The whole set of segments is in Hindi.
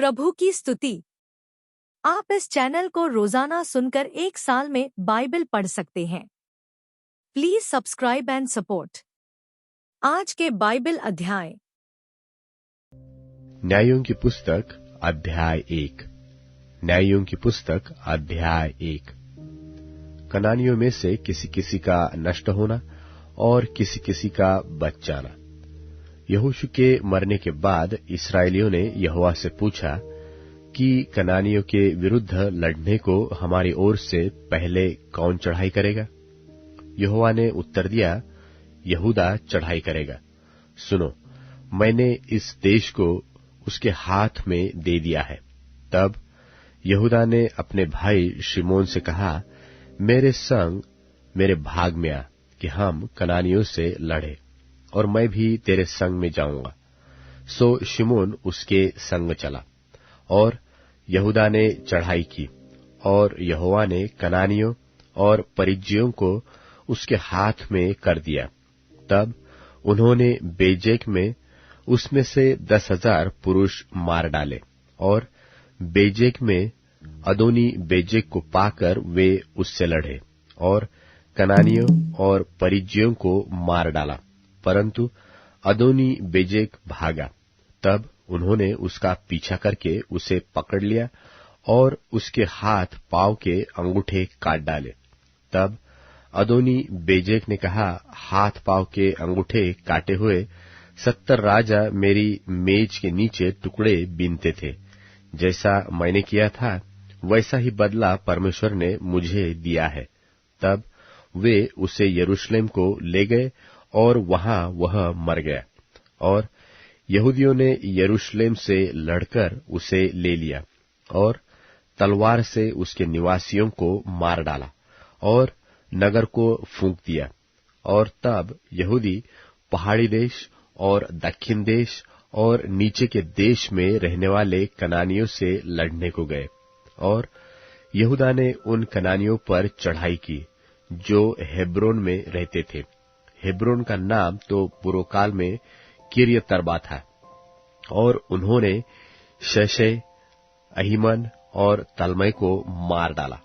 प्रभु की स्तुति। आप इस चैनल को रोजाना सुनकर 1 साल में बाइबल पढ़ सकते हैं। Please subscribe and support. आज के बाइबल अध्याय। न्यायों की पुस्तक अध्याय 1। न्यायों की पुस्तक अध्याय 1। कनानियों में से किसी किसी का नष्ट होना और किसी किसी का बच जाना। यहोशू के मरने के बाद इस्राएलियों ने यहोवा से पूछा कि कनानियों के विरुद्ध लड़ने को हमारी ओर से पहले कौन चढ़ाई करेगा? यहोवा ने उत्तर दिया, यहूदा चढ़ाई करेगा। सुनो, मैंने इस देश को उसके हाथ में दे दिया है। तब यहूदा ने अपने भाई शिमोन से कहा, मेरे संग मेरे भाग में आ कि हम कनानियों से लड़े, और मैं भी तेरे संग में जाऊंगा। सो शिमोन उसके संग चला, और यहूदा ने चढ़ाई की, और यहोवा ने कनानियों और परिज्जियों को उसके हाथ में कर दिया। तब उन्होंने बेजेक में उसमें से 10,000 पुरुष मार डाले, और बेजेक में अदोनी बेजेक को पाकर वे उससे लड़े और कनानियों और परिज्जियों को मार डाला, परंतु अदोनी बेजेक भागा। तब उन्होंने उसका पीछा करके उसे पकड़ लिया और उसके हाथ पांव के अंगूठे काट डाले। तब अदोनी बेजेक ने कहा, हाथ पांव के अंगूठे काटे हुए 70 राजा मेरी मेज के नीचे टुकड़े बीनते थे। जैसा मैंने किया था वैसा ही बदला परमेश्वर ने मुझे दिया है। तब वे उसे यरूशलेम को ले गए और वहां वह मर गया, और यहूदियों ने यरूशलेम से लड़कर उसे ले लिया और तलवार से उसके निवासियों को मार डाला और नगर को फूंक दिया। और तब यहूदी पहाड़ी देश और दक्षिण देश और नीचे के देश में रहने वाले कनानियों से लड़ने को गए, और यहूदा ने उन कनानियों पर चढ़ाई की जो हेब्रोन में रहते थे। हेब्रोन का नाम तो पूर्वकाल में किर्यतर्बा था। और उन्होंने शैशै, अहीमन और तलमै को मार डाला।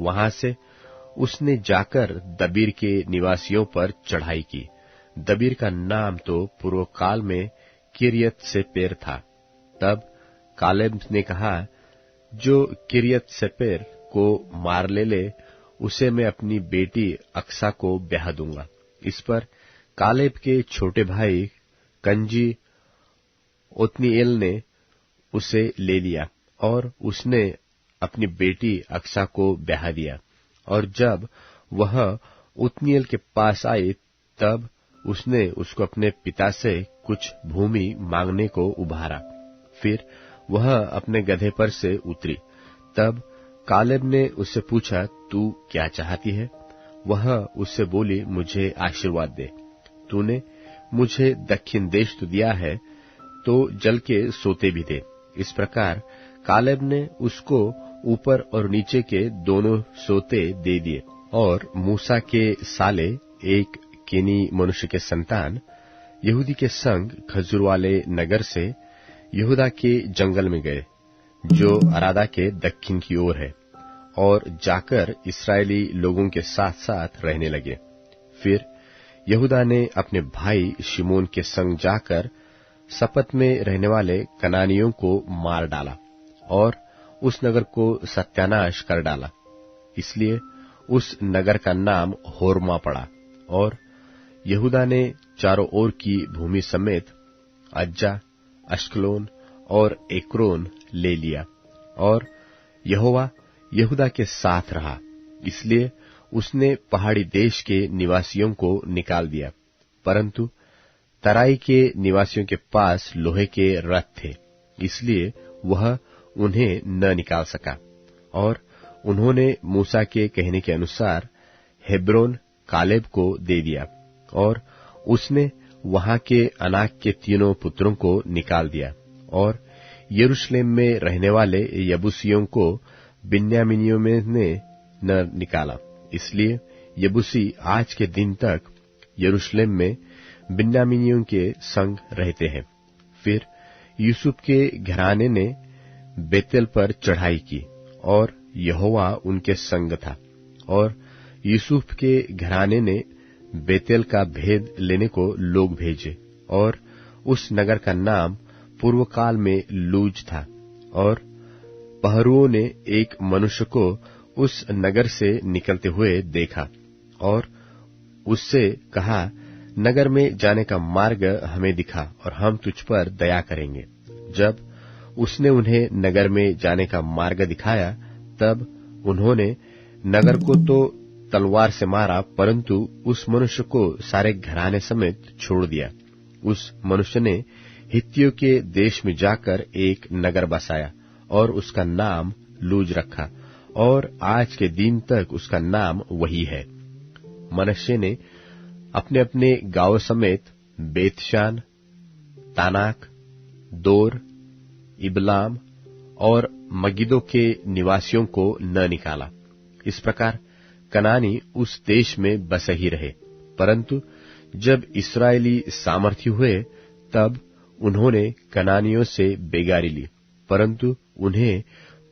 वहां से उसने जाकर दबीर के निवासियों पर चढ़ाई की। दबीर का नाम तो पूर्वकाल में किर्यत सेपेर था। तब कालेब ने कहा, जो किर्यत सेपेर को मार ले, उसे मैं अपनी बेटी अक्सा को ब्याह दूंगा। इस पर कालेब के छोटे भाई कनजी ओत्नीएल ने उसे ले लिया, और उसने अपनी बेटी अक्सा को ब्याह दिया। और जब वह ओत्नीएल के पास आई, तब उसने उसको अपने पिता से कुछ भूमि मांगने को उभारा। फिर वह अपने गधे पर से उतरी। तब कालेब ने उससे पूछा, तू क्या चाहती है? वह उससे बोली, मुझे आशीर्वाद दे। तूने मुझे दक्षिण देश तो दिया है, तो जल के सोते भी दे। इस प्रकार कालेब ने उसको ऊपर और नीचे के दोनों सोते दे दिए। और मूसा के साले एक केनी मनुष्य के संतान यहूदी के संग खजूर वाले नगर से यहूदा के जंगल में गए, जो अरादा के दक्षिण की ओर है, और जाकर इस्राएली लोगों के साथ साथ रहने लगे। फिर यहूदा ने अपने भाई शिमोन के संग जाकर सपत में रहने वाले कनानियों को मार डाला और उस नगर को सत्यानाश कर डाला। इसलिए उस नगर का नाम होर्मा पड़ा। और यहूदा ने चारों ओर की भूमि समेत अज्जा, अश्कलोन और एक्रोन ले लिया। और यहोवा यहूदा के साथ रहा, इसलिए उसने पहाड़ी देश के निवासियों को निकाल दिया, परंतु तराई के निवासियों के पास लोहे के रथ थे, इसलिए वह उन्हें न निकाल सका। और उन्होंने मूसा के कहने के अनुसार हेब्रोन कालेब को दे दिया, और उसने वहां के अनाक के तीनों पुत्रों को निकाल दिया। और यरूशलेम में रहने वाले यबूसियों को बिन्यामीनियों में ने न निकाला, इसलिए यबूसी आज के दिन तक यरूशलेम में बिन्यामीनियों के संग रहते हैं। फिर यूसुफ के घराने ने बेतेल पर चढ़ाई की, और यहोवा उनके संग था। और यूसुफ के घराने ने बेतेल का भेद लेने को लोग भेजे, और उस नगर का नाम पूर्व काल में लूज था। और पहरुओं ने एक मनुष्य को उस नगर से निकलते हुए देखा, और उससे कहा, नगर में जाने का मार्ग हमें दिखा, और हम तुझ पर दया करेंगे। जब उसने उन्हें नगर में जाने का मार्ग दिखाया, तब उन्होंने नगर को तो तलवार से मारा, परंतु उस मनुष्य को सारे घराने समेत छोड़ दिया। उस मनुष्य ने हित्तियों के देश में जाकर एक नगर बसाया, और उसका नाम लूज रखा, और आज के दिन तक उसका नाम वही है। मनश्शे ने अपने अपने गांव समेत बेतशान, तानाक, दोर, इबलाम और मगिदो के निवासियों को न निकाला। इस प्रकार कनानी उस देश में बसे ही रहे। परंतु जब इस्राएली सामर्थी हुए, तब उन्होंने कनानियों से बेगारी ली, परंतु उन्हें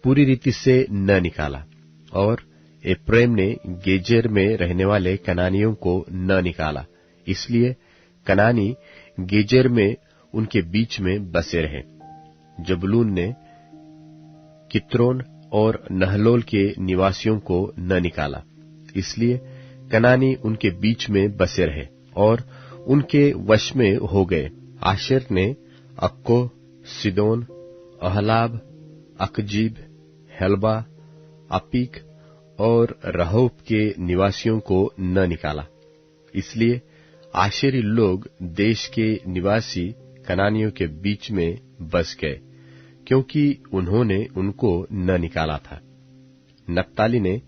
पूरी रीति से न निकाला। और एप्रैम ने गेजेर में रहने वाले कनानियों को न निकाला, इसलिए कनानी गेजेर में उनके बीच में बसे रहे। जबूलून ने कित्रोन और नहलोल के निवासियों को न निकाला, इसलिए कनानी उनके बीच में बसे रहे और उनके वश में हो गए। आशेर ने अक्को, सिदोन, अहलाब, अकजीब, हेल्बा, अपीक और रहोब के निवासियों को न निकाला, इसलिए आशेरी लोग देश के निवासी कनानियों के बीच में बस गए, क्योंकि उन्होंने उनको न निकाला था। नप्ताली ने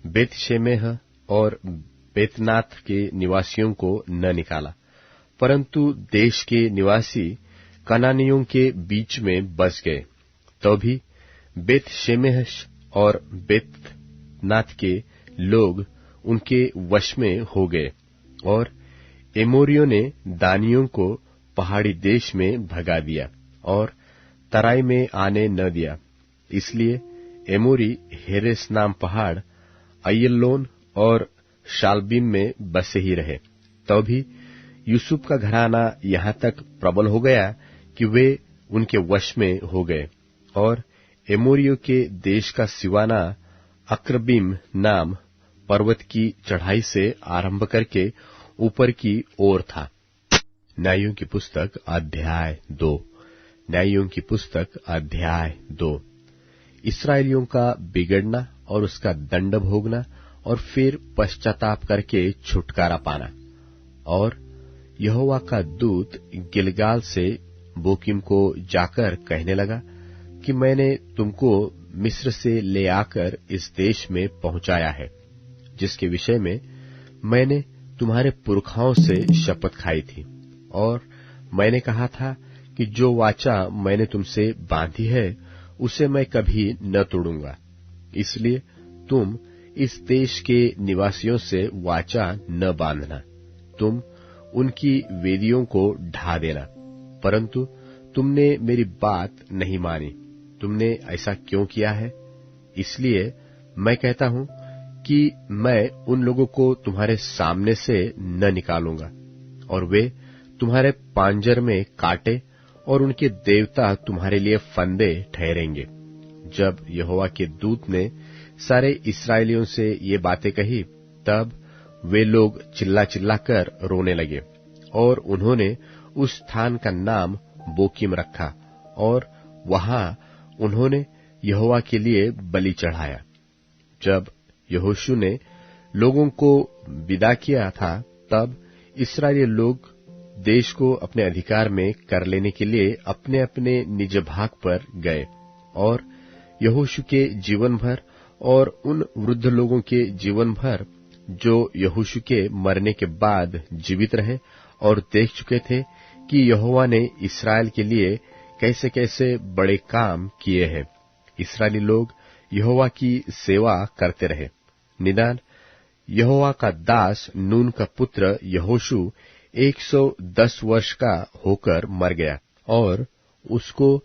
बेतशेमेह और बेतनाथ के निवासियों को न निकाला, परंतु देश के निवासी कनानियों के बीच में बस गए। तो भी बेतशेमेह और बेतनाथ के लोग उनके वश में हो गए, और एमोरियों ने दानियों को पहाड़ी देश में भगा दिया और तराई में आने न दिया। इसलिए एमोरी हेरेस नाम पहाड़, अय्यलोन और शालबीम में बसे ही रहे। तो भी यूसुफ का घराना यहां तक प्रबल हो गया कि वे उनके वश में हो गए, और एमोरियों के देश का सिवाना अक्रबीम नाम पर्वत की चढ़ाई से आरंभ करके ऊपर की ओर था। न्यायों की पुस्तक अध्याय 2। न्यायों की पुस्तक अध्याय 2। इस्राएलियों का बिगड़ना और उसका दंड भोगना, और फिर पश्चाताप करके छुटकारा पाना। और यहोवा का दूत गिलगाल से बोकीम को जाकर कहने लगा कि मैंने तुमको मिस्र से ले आकर इस देश में पहुंचाया है, जिसके विषय में मैंने तुम्हारे पुरखाओं से शपथ खाई थी। और मैंने कहा था कि जो वाचा मैंने तुमसे बांधी है उसे मैं कभी न तोड़ूंगा। इसलिए तुम इस देश के निवासियों से वाचा न बांधना, तुम उनकी वेदियों को ढा देना। परंतु तुमने मेरी बात नहीं मानी। तुमने ऐसा क्यों किया है? इसलिए मैं कहता हूं कि मैं उन लोगों को तुम्हारे सामने से न निकालूंगा, और वे तुम्हारे पांजर में कांटे और उनके देवता तुम्हारे लिए फंदे ठहरेंगे। जब यहोवा के दूत ने सारे इस्राएलियों से ये बातें कही, तब वे लोग चिल्ला चिल्लाकर रोने लगे, और उन्होंने उस स्थान का नाम बोकीम रखा, और वहां उन्होंने यहोवा के लिए बलि चढ़ाया। जब यहोशू ने लोगों को विदा किया था, तब इस्राएली लोग देश को अपने अधिकार में कर लेने के लिए अपने अपने निज भाग पर गए, और यहोशू के जीवन भर और उन वृद्ध लोगों के जीवन भर जो यहोशू के मरने के बाद जीवित रहे और देख चुके थे कि यहोवा ने इस्राएल के लिए कैसे कैसे बड़े काम किए हैं, इस्राएली लोग यहोवा की सेवा करते रहे। निदान यहोवा का दास नून का पुत्र यहोशू 110 वर्ष का होकर मर गया, और उसको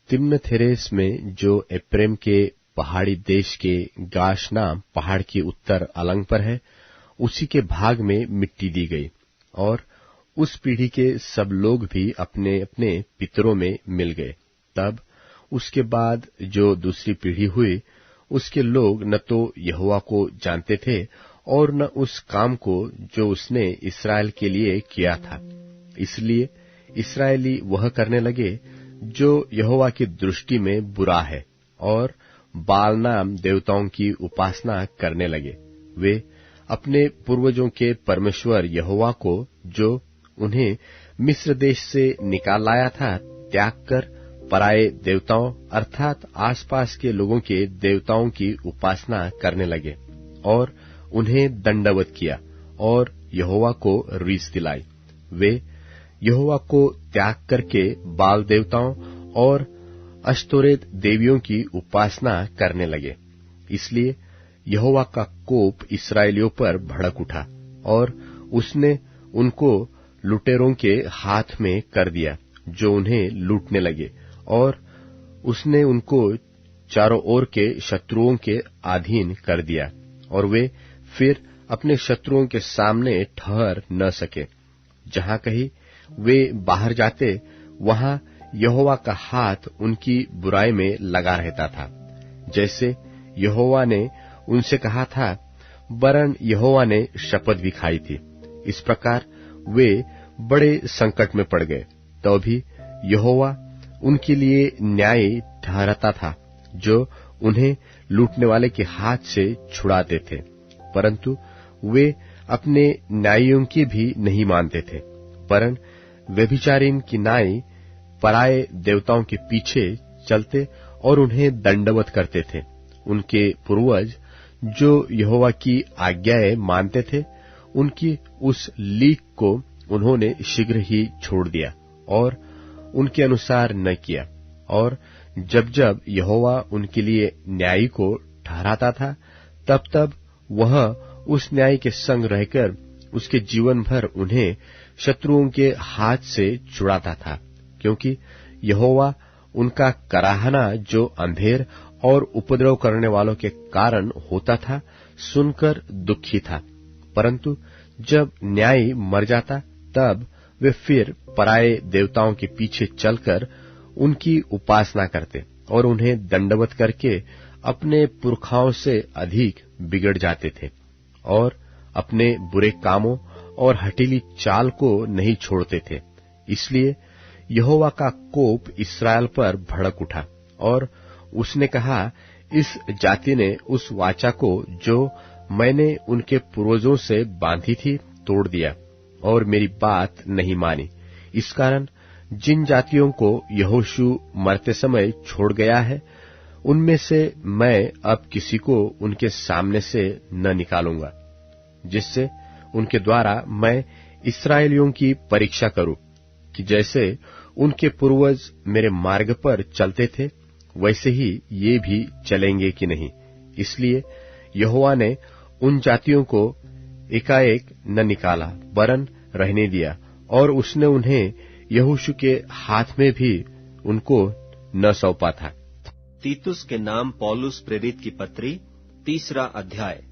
तिम्नथेरेस में जो एप्रेम के पहाड़ी देश के गाश नाम पहाड़ के उत्तर अलंग पर है, उसी के भाग में मिट्टी दी गई, और उस पीढ़ी के सब लोग भी अपने अपने पितरों में मिल गए। तब उसके बाद जो दूसरी पीढ़ी हुई, उसके लोग न तो यहोवा को जानते थे और न उस काम को जो उसने इस्राएल के लिए किया था। इसलिए इस्राएली वह करने लगे जो यहोवा की दृष्टि में बुरा है, और बाल नाम देवताओं की उपासना करने लगे। वे अपने पूर्वजों के परमेश्वर यहोवा को, जो उन्हें मिस्र देश से निकाल लाया था, त्याग कर पराये देवताओं अर्थात आसपास के लोगों के देवताओं की उपासना करने लगे और उन्हें दंडवत किया और यहोवा को रीस दिलाई। वे यहोवा को त्याग करके बाल देवताओं और अश्तोरेत देवियों की उपासना करने लगे। इसलिए यहोवा का कोप इस्राएलियों पर भड़क उठा और उसने उनको लुटेरों के हाथ में कर दिया, जो उन्हें लूटने लगे, और उसने उनको चारों ओर के शत्रुओं के अधीन कर दिया, और वे फिर अपने शत्रुओं के सामने ठहर न सके। जहां कहीं वे बाहर जाते, वहां यहोवा का हाथ उनकी बुराई में लगा रहता था, जैसे यहोवा ने उनसे कहा था, वरन यहोवा ने शपथ भी खाई थी। इस प्रकार वे बड़े संकट में पड़ गए। तो भी यहोवा उनके लिए न्याय ठहराता था, जो उन्हें लूटने वाले के हाथ से छुड़ाते थे, परंतु वे अपने न्यायियों की भी नहीं मानते थे, परन व्यभिचारिन की नाई पराये देवताओं के पीछे चलते और उन्हें दंडवत करते थे। उनके पूर्वज जो यहोवा की आज्ञाएं मानते थे, उनकी उस लीक को उन्होंने शीघ्र ही छोड़ दिया और उनके अनुसार न किया। और जब जब यहोवा उनके लिए न्यायी को ठहराता था, तब तब वह उस न्यायी के संग रहकर उसके जीवन भर उन्हें शत्रुओं के हाथ से छुड़ाता था, क्योंकि यहोवा उनका कराहना जो अंधेर और उपद्रव करने वालों के कारण होता था, सुनकर दुखी था। परंतु जब न्यायी मर जाता, तब वे फिर पराये देवताओं के पीछे चलकर उनकी उपासना करते और उन्हें दंडवत करके अपने पुरखाओं से अधिक बिगड़ जाते थे और अपने बुरे कामों और हठीली चाल को नहीं छोड़ते थे। इसलिए यहोवा का कोप इस्राएल पर भड़क उठा और उसने कहा, इस जाति ने उस वाचा को जो मैंने उनके पूर्वजों से बांधी थी तोड़ दिया और मेरी बात नहीं मानी। इस कारण जिन जातियों को यहोशू मरते समय छोड़ गया है, उनमें से मैं अब किसी को उनके सामने से न निकालूंगा, जिससे उनके द्वारा मैं इस्राएलियों की परीक्षा करूं कि जैसे उनके पूर्वज मेरे मार्ग पर चलते थे, वैसे ही ये भी चलेंगे कि नहीं। इसलिए यहोवा ने उन जातियों को एकाएक न निकाला, वरन रहने दिया, और उसने उन्हें यहोशू के हाथ में भी उनको न सौंपा था। तीतुस के नाम पौलुस प्रेरित की पत्री, 3 अध्याय।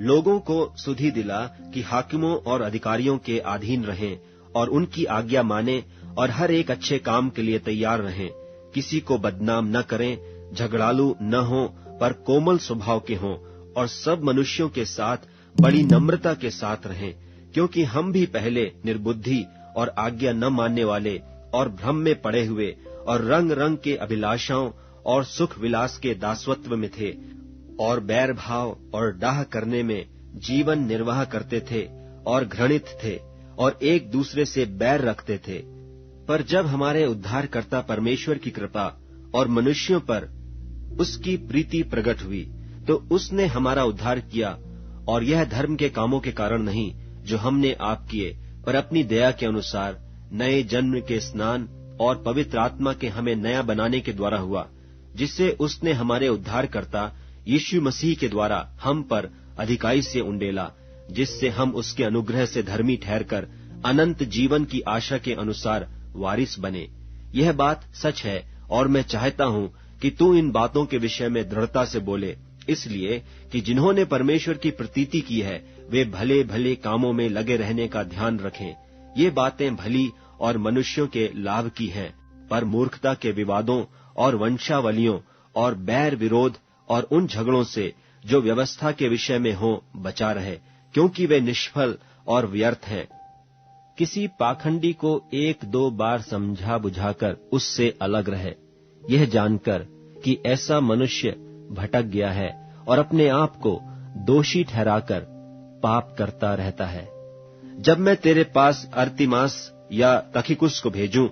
लोगों को सुधि दिला कि हाकिमों और अधिकारियों के अधीन रहें और उनकी आज्ञा माने और हर एक अच्छे काम के लिए तैयार रहें। किसी को बदनाम न करें, झगड़ालू न हों, पर कोमल स्वभाव के हों और सब मनुष्यों के साथ बड़ी नम्रता के साथ रहें, क्योंकि हम भी पहले निर्बुद्धि और आज्ञा न मानने वाले और भ्रम में पड़े हुए और रंग रंग के अभिलाषाओं और सुख विलास के दासत्व में थे और बैर भाव और डाह करने में जीवन निर्वाह करते थे और घृणित थे और एक दूसरे से बैर रखते थे। पर जब हमारे उद्धारकर्ता परमेश्वर की कृपा और मनुष्यों पर उसकी प्रीति प्रकट हुई, तो उसने हमारा उद्धार किया, और यह धर्म के कामों के कारण नहीं जो हमने आप किए, पर अपनी दया के अनुसार नए जन्म के स्नान और पवित्र आत्मा के हमें नया बनाने के द्वारा हुआ, जिससे उसने हमारे उद्धारकर्ता यीशु मसीह के द्वारा हम पर अधिकाई से उंडेला, जिससे हम उसके अनुग्रह से धर्मी ठहरकर अनंत जीवन की आशा के अनुसार वारिस बने। यह बात सच है और मैं चाहता हूं कि तू इन बातों के विषय में दृढ़ता से बोले, इसलिए कि जिन्होंने परमेश्वर की प्रतीति की है वे भले भले कामों में लगे रहने का ध्यान रखें। ये बातें भली और मनुष्यों के लाभ की हैं, पर मूर्खता के विवादों और वंशावलियों और बैर विरोध और उन झगड़ों से जो व्यवस्था के विषय में हो बचा रहे, क्योंकि वे निष्फल और व्यर्थ हैं। किसी पाखंडी को 1-2 बार समझा बुझाकर उससे अलग रहे, यह जानकर कि ऐसा मनुष्य भटक गया है और अपने आप को दोषी ठहराकर पाप करता रहता है। जब मैं तेरे पास अर्तिमास या तखिकुस को भेजूं,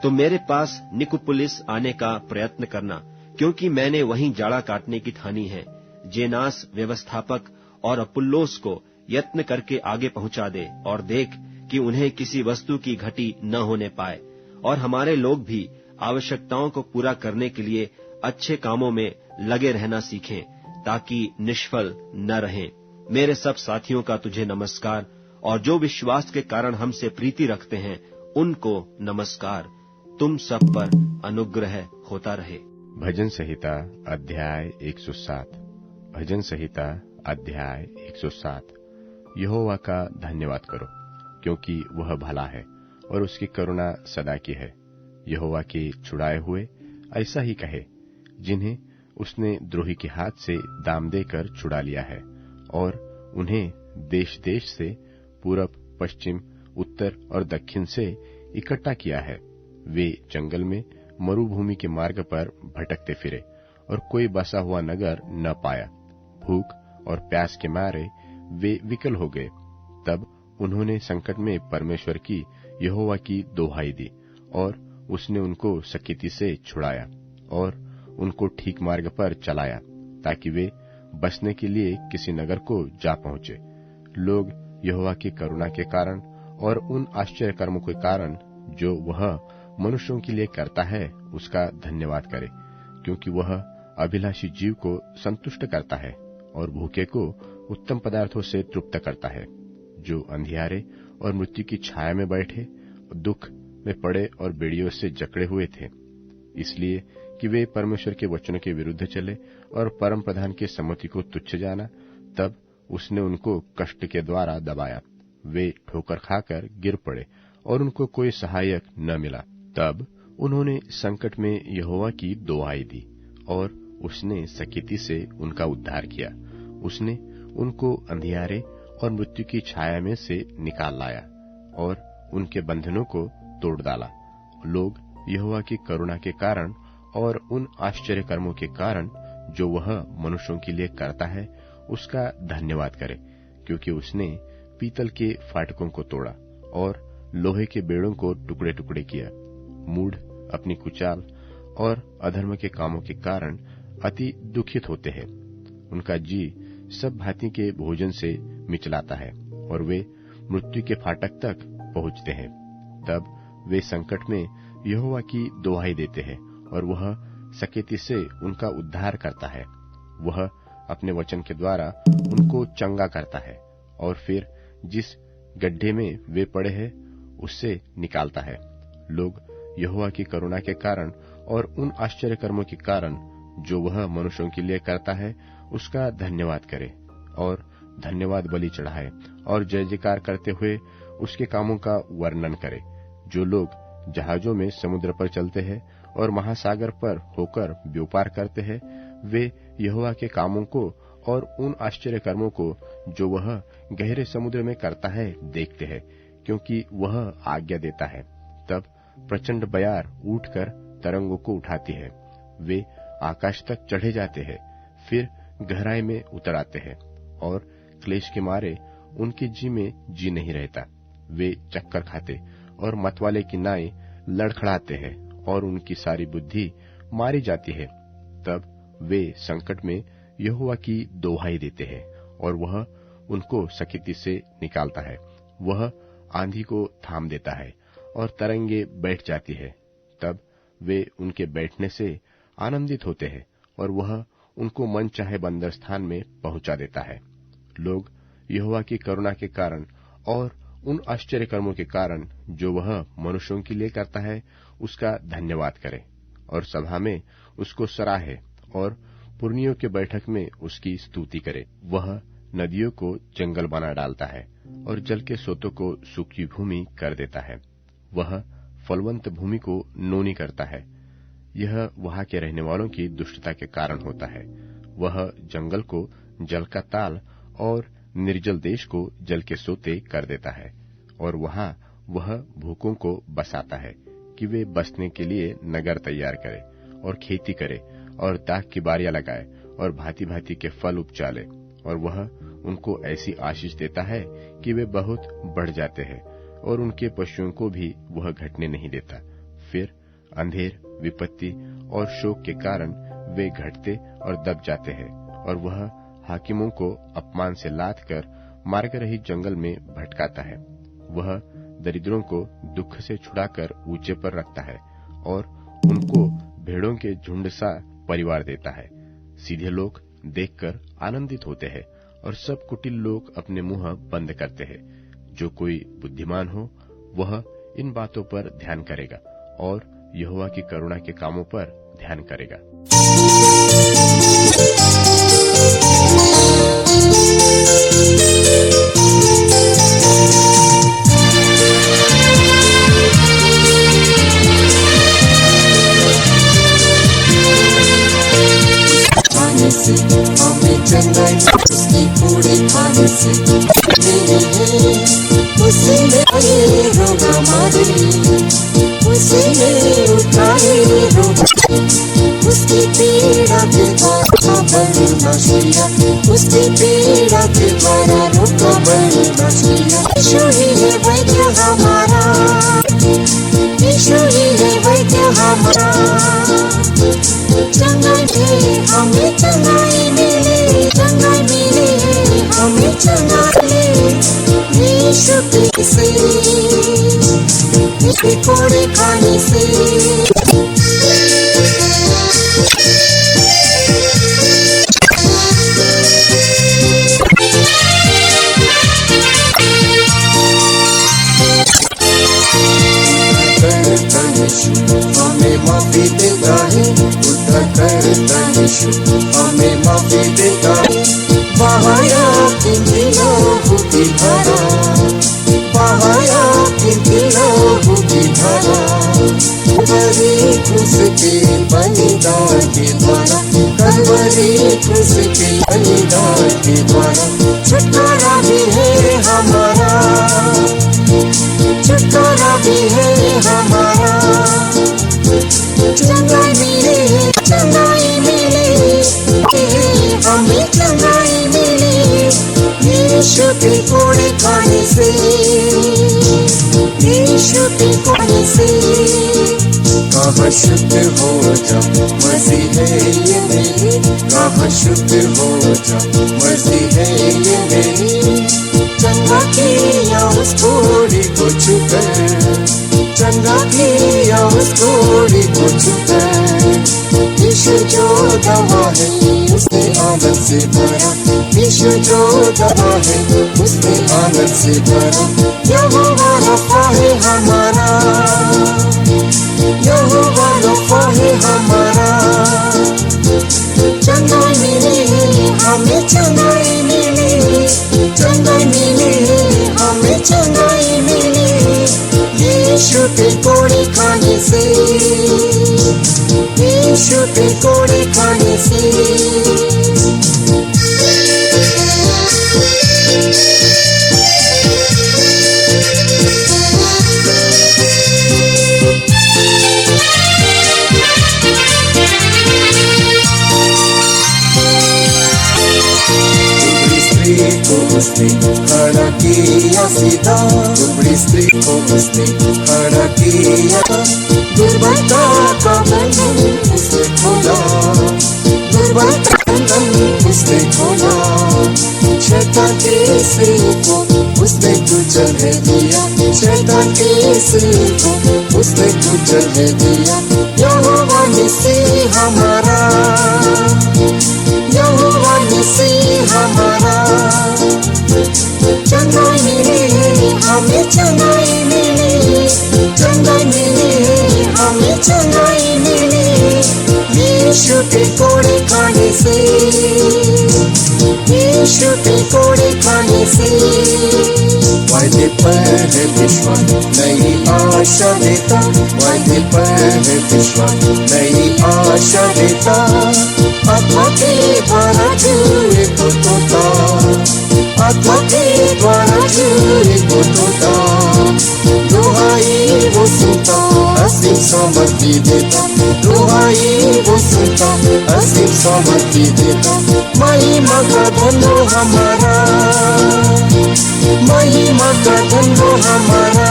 तो मेरे पास निकुपुलिस आने का प्रयत्न करना, क्योंकि मैंने वहीं जाड़ा काटने की ठानी है। जेनास व्यवस्थापक और अपुल्लोस को यत्न करके आगे पहुंचा दे और देख कि उन्हें किसी वस्तु की घटी न होने पाए, और हमारे लोग भी आवश्यकताओं को पूरा करने के लिए अच्छे कामों में लगे रहना सीखें, ताकि निष्फल न रहें। मेरे सब साथियों का तुझे नमस्कार, और जो विश्वास के कारण हमसे प्रीति रखते हैं उनको नमस्कार। तुम सब पर अनुग्रह होता रहे। भजन संहिता अध्याय 107। भजन संहिता अध्याय 107। यहोवा का धन्यवाद करो, क्योंकि वह भला है और उसकी करुणा सदा की है। यहोवा के छुड़ाए हुए ऐसा ही कहे, जिन्हें उसने द्रोही के हाथ से दाम देकर छुड़ा लिया है, और उन्हें देश देश से, पूरब, पश्चिम, उत्तर और दक्षिण से इकट्ठा किया है। वे जंगल में मरुभूमि के मार्ग पर भटकते फिरे और कोई बसा हुआ नगर न पाया। भूख और प्यास के मारे वे विकल हो गए। तब उन्होंने संकट में परमेश्वर की, यहोवा की दोहाई दी, और उसने उनको सकीती से छुड़ाया और उनको ठीक मार्ग पर चलाया, ताकि वे बसने के लिए किसी नगर को जा पहुंचे। लोग यहोवा की करुणा के कारण और उन आश्चर्य कर्मों के कारण जो वह मनुष्यों के लिए करता है उसका धन्यवाद करें, क्योंकि वह अभिलाषी जीव को संतुष्ट करता है और भूखे को उत्तम पदार्थों से तृप्त करता है। जो अंधियारे और मृत्यु की छाया में बैठे, दुख में पड़े और बेड़ियों से जकड़े हुए थे, इसलिए कि वे परमेश्वर के वचनों के विरुद्ध चले और परम प्रधान की सम्मति को तुच्छ जाना, तब उसने उनको कष्ट के द्वारा दबाया। वे ठोकर खाकर गिर पड़े और उनको कोई सहायक न मिला। तब उन्होंने संकट में यहोवा की दुआई दी और उसने सकीती से उनका उद्धार किया। उसने उनको अंधियारे और मृत्यु की छाया में से निकाल लाया और उनके बंधनों को तोड़ डाला। लोग यहोवा की करुणा के कारण और उन आश्चर्य कर्मों के कारण जो वह मनुष्यों के लिए करता है उसका धन्यवाद करें, क्योंकि उसने पीतल के फाटकों को तोड़ा और लोहे के बेड़ों को टुकड़े टुकड़े किया। मूढ़ अपनी कुचाल और अधर्म के कामों के कारण अति दुखित होते हैं। उनका जी सब भांति के भोजन से मिचलाता है और वे मृत्यु के फाटक तक पहुंचते हैं। तब वे संकट में यहोवा की दुहाई देते हैं और वह सकेती से उनका उद्धार करता है। वह अपने वचन के द्वारा उनको चंगा करता है और फिर जिस गड्ढे में वे पड़े हैं उससे निकालता है। लोग यहोवा की करुणा के कारण और उन आश्चर्य कर्मों के कारण जो वह मनुष्यों के लिए करता है उसका धन्यवाद करे और धन्यवाद बलि चढ़ाए और जय जयकार करते हुए उसके कामों का वर्णन करे। जो लोग जहाजों में समुद्र पर चलते हैं और महासागर पर होकर व्यापार करते हैं, वे यहोवा के कामों को और उन आश्चर्य कर्मों को जो वह गहरे समुद्र में करता है देखते हैं, क्योंकि वह आज्ञा देता है। तब प्रचंड बयार उठकर तरंगों को उठाती है। वे आकाश तक चढ़े जाते हैं, फिर गहराई में उतर आते हैं और क्लेश के मारे उनके जी में जी नहीं रहता। वे चक्कर खाते और मतवाले की नाई लड़खड़ाते हैं और उनकी सारी बुद्धि मारी जाती है। तब वे संकट में यहोवा की दोहाई देते हैं और वह उनको सकीती से निकालता है। वह आंधी को थाम देता है और तरंगे बैठ जाती है। तब वे उनके बैठने से आनंदित होते हैं और वह उनको मन चाहे बंदर स्थान में पहुंचा देता है। लोग यहोवा की करुणा के कारण और उन आश्चर्य कर्मों के कारण जो वह मनुष्यों के लिए करता है उसका धन्यवाद करें और सभा में उसको सराहे और पुरनियों के बैठक में उसकी स्तुति करे। वह नदियों को जंगल बना डालता है और जल के सोतों को सूखी भूमि कर देता है। वह फलवंत भूमि को नोनी करता है। यह वहां के रहने वालों की दुष्टता के कारण होता है। वह जंगल को जल का ताल और निर्जल देश को जल के सोते कर देता है। और वहां वह भूखों को बसाता है कि वे बसने के लिए नगर तैयार करे और खेती करे और दाख की बारियां लगाए और भांति भांति के फल उपजाले। और वह उनको ऐसी आशीष देता है कि वे बहुत बढ़ जाते हैं और उनके पशुओं को भी वह घटने नहीं देता। फिर अंधेर, विपत्ति और शोक के कारण वे घटते और दब जाते हैं। और वह हाकिमों को अपमान से लाद कर मार्ग रहित जंगल में भटकाता है। वह दरिद्रों को दुख से छुड़ाकर ऊंचे पर रखता है और उनको भेड़ों के झुंड सा परिवार देता है। सीधे लोग देखकर आनंदित होते हैं और सब कुटिल लोग अपने मुंह बंद करते हैं। जो कोई बुद्धिमान हो वह इन बातों पर ध्यान करेगा और यहोवा की करुणा के कामों पर ध्यान करेगा। से हमें चंगाई उसकी पूरे खाने से उसी ने रोग हमारे, उसी ने उठाए रोग, उसकी पीड़ा के द्वारा बनना किया, उसकी पीड़ा के द्वारा रोग बनना किया। यीशु ही है वैद्य हमारा, यीशु ही है वैद्य हमारा। चंगाई मिले हमें, चंगाई मिले, चंगाई मिले हमें, चंगाई यीशु से, इसके कोड़े खाने से। हमें माफी देता है, उद्धार करता यीशु हमें माफी देता है। बहाया किंती लोगों की धारा, बहाया किंती लोगों की धारा, कलवरी क्रूस के बलिदान के द्वारा, कलवरी क्रूस के बलिदान के द्वारा छुटकारा भी है हमारा, छुटकारा भी है हमारा। चंगाई मिले, चंगाई मिले हमें, चंगाई मिले यीशु के कोड़े खाने से, यीशु के कोड़े से। कहाँ शुद्ध हो जा मसीह है ये मेरी, कहाँ शुद्ध हो जा मसीह है ये मेरी। चंगा किया उस कोड़े को छूकर, चंगा किया उस कोड़े को छूकर। यीशु जो दवा है उसने आनंद से भरा, यीशु जो दवा है उसने आनंद से भरा। यहोवा रफ़ा है हमारा, यहोवा रफ़ा है हमारा। चंगाई मिले हमें, चंगाई मिले, चंगाई मिले हमें, चंगाई मिले यीशु के कोड़े खाने से, यीशु के कोड़े खाने से। उसने खड़ा किया सीधा, दुबड़ी स्त्री को उसने खड़ा किया। दुर्बलता का बंधन उसने खोला, दुर्बलता का बंधन उसने खोला। शैतान के सिर को उसने कुचल दिया, शैतान के सिर को उसने कुचल दिया। यहोवा मसीह हमारा, यहोवा मसीह हमारा। चंगाई मिले हमें, चंगाई मिले, चंगाई मिले हमें, चंगाई मिले यीशु के कोड़े खाने से, यीशु के कोड़े खाने से वायदे पर विश्वास नई आशा देता, वायदे पर विश्वास नई आशा देता। आत्मा के द्वारा जुए को तोता, आत्मा के द्वारा जुए को तोता। दुहाई वो सुनता, असीम समर्थी देता, दुहाई वो सुनता, असीम समर्थी देता। महिमा का धन वो हमारा, महिमा का धन वो हमारा।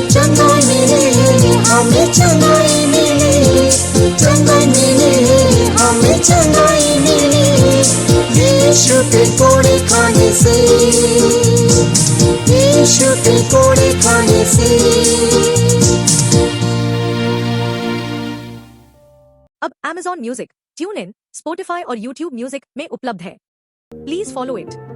चंगाई मिले हमें, चंगाई मिले, चंगाई मिले हमें, चंगाई मिले यीशु के कोड़े खाने से, यीशु के कोड़े खाने से। अब Amazon music, tune in, Spotify और YouTube म्यूजिक में उपलब्ध है। Please follow it.